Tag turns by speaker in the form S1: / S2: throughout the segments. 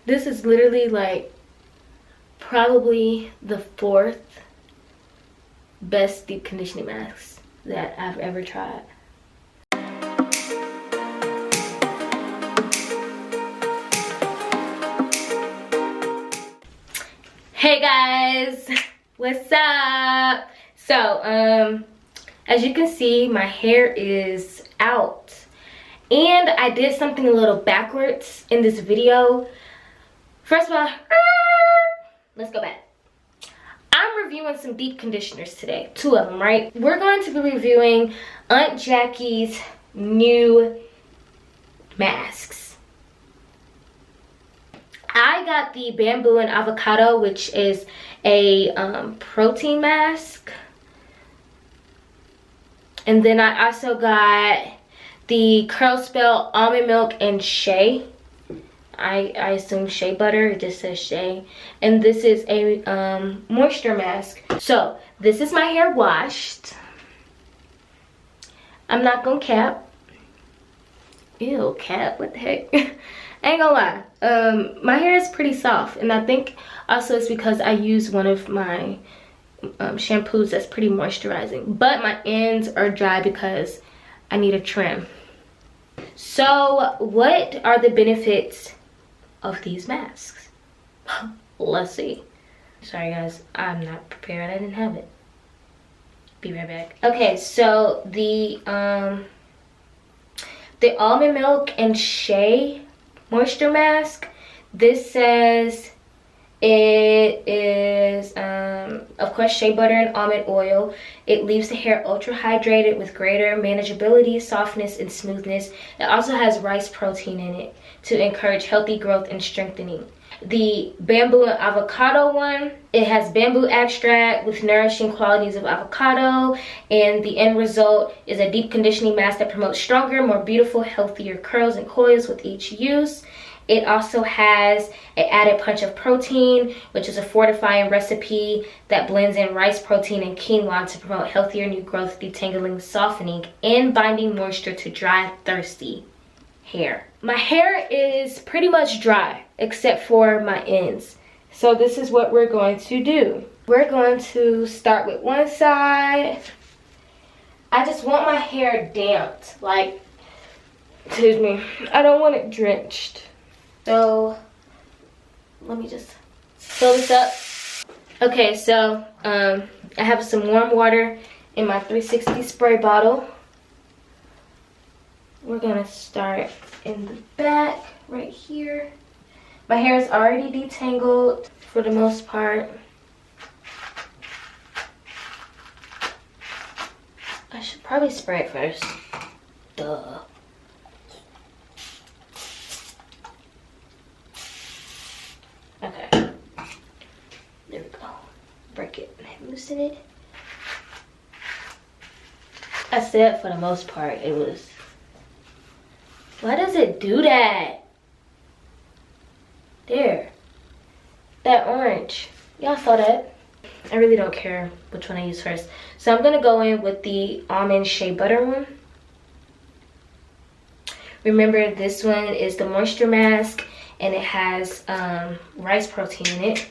S1: This is literally like probably the 4th best deep conditioning mask that I've ever tried. Hey guys, what's up? So as you can see, my hair is out and I did something a little backwards in this video. First of all, let's go back. I'm reviewing some deep conditioners today, 2 of them, right? We're going to be reviewing Aunt Jackie's new masks. I got the bamboo and avocado, which is a protein mask. And then I also got the Curl Spell almond milk and shea. I assume shea butter, it just says shea. And this is a moisture mask. So this is my hair washed. I'm not gonna cap. Ew, cap, what the heck? I ain't gonna lie, my hair is pretty soft, and I think also it's because I use one of my shampoos that's pretty moisturizing, but my ends are dry because I need a trim. So what are the benefits of these masks? Let's see. Sorry guys, I'm not prepared. I didn't have it. Be right back. Okay, so the almond milk and shea moisture mask, this says it is of course shea butter and almond oil. It leaves the hair ultra hydrated with greater manageability, softness, and smoothness. It also has rice protein in it to encourage healthy growth and strengthening. The bamboo and avocado one, it has bamboo extract with nourishing qualities of avocado, and the end result is a deep conditioning mask that promotes stronger, more beautiful, healthier curls and coils with each use. It also has an added punch of protein, which is a fortifying recipe that blends in rice protein and quinoa to promote healthier new growth, detangling, softening, and binding moisture to dry, thirsty hair. My hair is pretty much dry except for my ends. So this is what we're going to do. We're going to start with one side. I just want my hair damped, like, excuse me, I don't want it drenched. So let me just fill this up. Okay, so I have some warm water in my 360 spray bottle. We're gonna start in the back right here. My hair is already detangled for the most part. I should probably spray it first. Duh. Okay. There we go. Break it and loosen it. I said for the most part it was. Why does it do that? There. That orange. Y'all saw that? I really don't care which one I use first. So I'm gonna go in with the almond shea butter one. Remember, this one is the moisture mask and it has rice protein in it.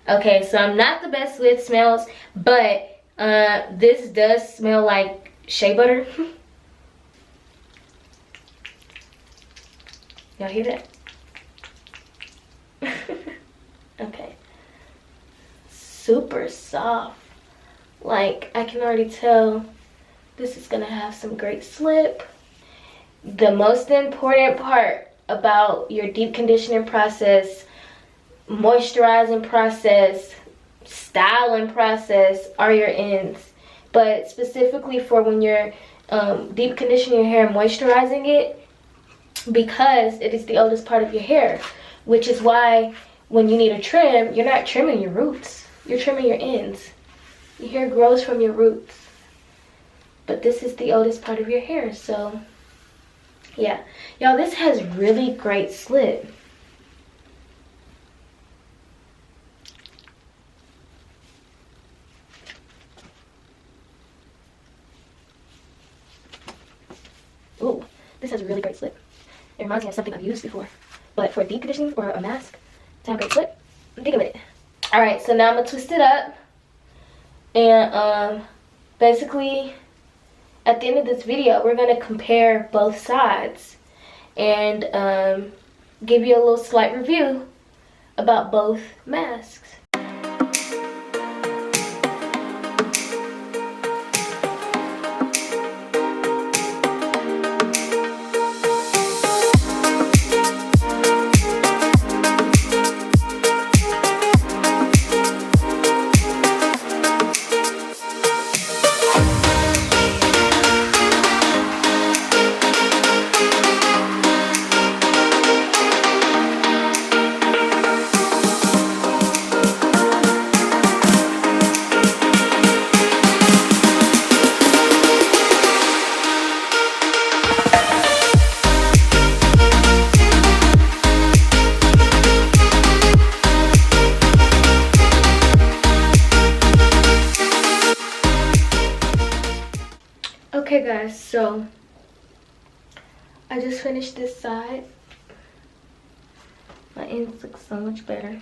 S1: Okay, so I'm not the best with smells, but this does smell like shea butter. Y'all hear that? Okay. Super soft. Like, I can already tell this is gonna have some great slip. The most important part about your deep conditioning process, moisturizing process, styling process are your ends. But specifically for when you're deep conditioning your hair and moisturizing it, because it is the oldest part of your hair, which is why when you need a trim, you're not trimming your roots, you're trimming your ends. Your hair grows from your roots, but this is the oldest part of your hair. So yeah, y'all, this has really great slip. Ooh, this has really great slip. It reminds me of something I've used before. But for deep conditioning or a mask, time great slip. Think of it. Alright, so now I'm gonna twist it up. And basically at the end of this video, we're gonna compare both sides and give you a little slight review about both masks. Okay guys, so I just finished this side. My ends look so much better.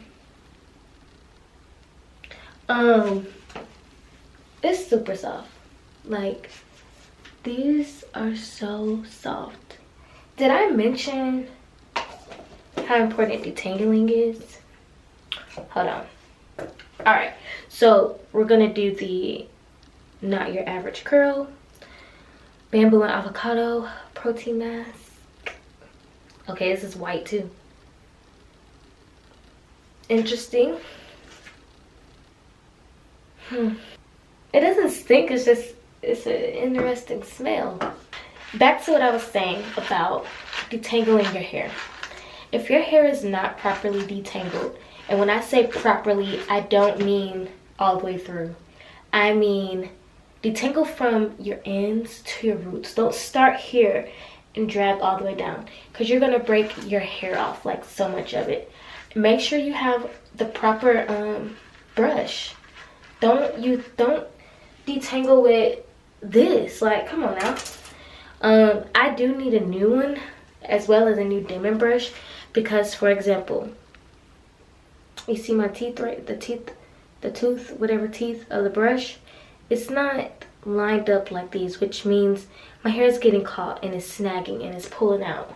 S1: It's super soft. Like, these are so soft. Did I mention how important detangling is? Hold on. Alright, so we're gonna do the not your average curl bamboo and avocado protein mask. Okay, this is white too. Interesting. It doesn't stink, it's an interesting smell. Back to what I was saying about detangling your hair. If your hair is not properly detangled, and when I say properly, I don't mean all the way through. I mean detangle from your ends to your roots. Don't start here and drag all the way down, because you're gonna break your hair off, like so much of it. Make sure you have the proper brush. Don't detangle with this. Like, come on now. I do need a new one as well as a new dimming brush, because for example, you see my teeth, right? The tooth, whatever teeth of the brush, it's not lined up like these, which means my hair is getting caught and it's snagging and it's pulling out.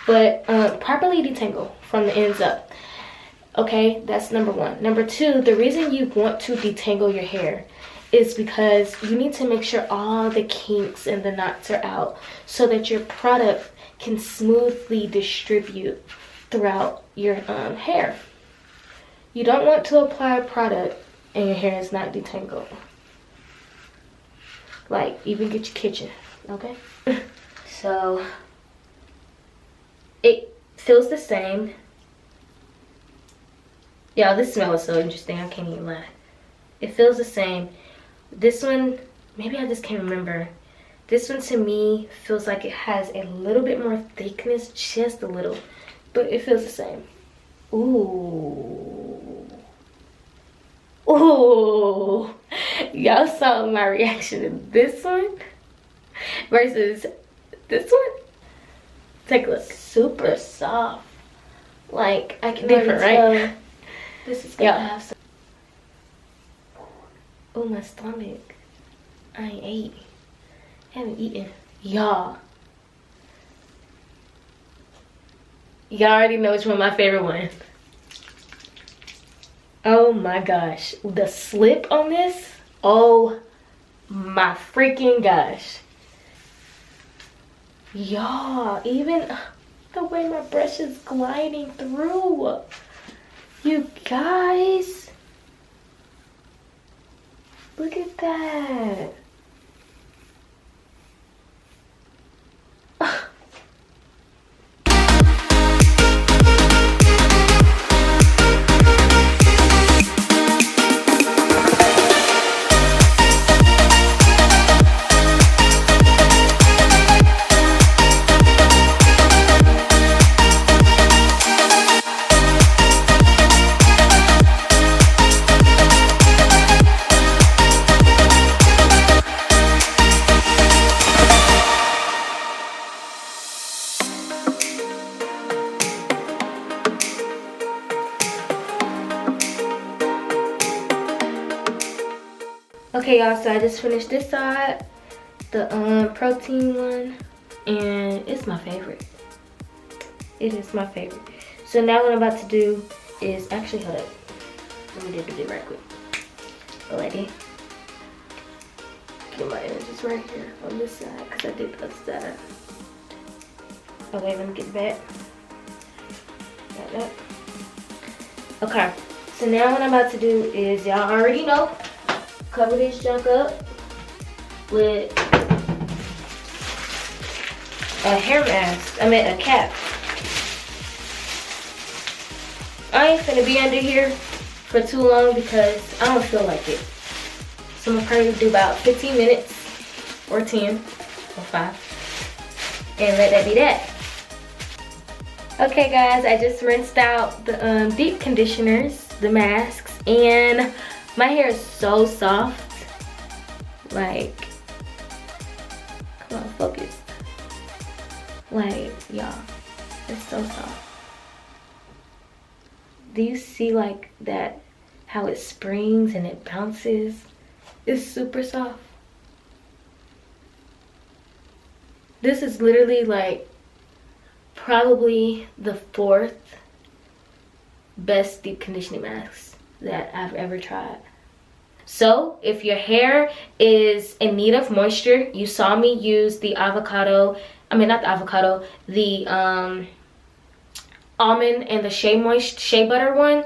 S1: But properly detangle from the ends up. Okay, that's number one. Number two, the reason you want to detangle your hair is because you need to make sure all the kinks and the knots are out so that your product can smoothly distribute throughout your hair. You don't want to apply a product and your hair is not detangled. Like, even get your kitchen, okay? So, it feels the same. Yeah, this smell is so interesting, I can't even lie. It feels the same. This one, maybe I just can't remember. This one to me feels like it has a little bit more thickness, just a little. But it feels the same. Ooh. Ooh. Y'all saw my reaction to this one versus this one. Take a look. Super soft. Like, I can already tell, right? This is gonna have some. Oh, my stomach. I ain't ate. Haven't eaten. Y'all already know which one my favorite one. Oh my gosh. The slip on this. Oh my freaking gosh. Y'all, even the way my brush is gliding through. You guys. Look at that. Okay, y'all, so I just finished this side, the protein one, and it's my favorite. It is my favorite. So now what I'm about to do is, actually, hold up. Let me do it right quick. Alrighty. Get my images right here on this side, because I did the other side. Okay, let me get back. Got that. Okay, so now what I'm about to do is, y'all already know, cover this junk up with a hair mask. I mean a cap. I ain't finna be under here for too long because I don't feel like it. So I'm gonna probably do about 15 minutes or 10 or 5 and let that be that. Okay guys, I just rinsed out the deep conditioners, the masks, and my hair is so soft. Like, come on, focus. Like, y'all, it's so soft. Do you see like that, how it springs and it bounces? It's super soft. This is literally like probably the 4th best deep conditioning mask that I've ever tried. So if your hair is in need of moisture, you saw me use the avocado, I mean not the avocado, the almond and the shea butter one.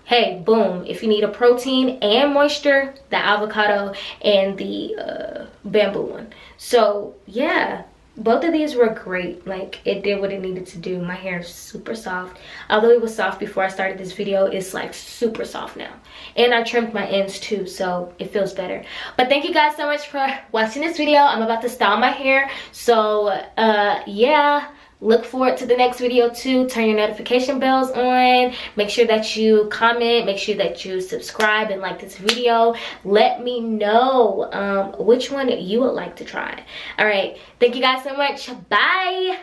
S1: Hey, boom, if you need a protein and moisture, the avocado and the bamboo one. So yeah, both of these were great. Like, it did what it needed to do. My hair is super soft. Although it was soft before I started this video, it's like super soft now. And I trimmed my ends too, so it feels better. But thank you guys so much for watching this video. I'm about to style my hair. So yeah, look forward to the next video too. Turn your notification bells on. Make sure that you comment. Make sure that you subscribe and like this video. Let me know which one you would like to try. All right, thank you guys so much. Bye.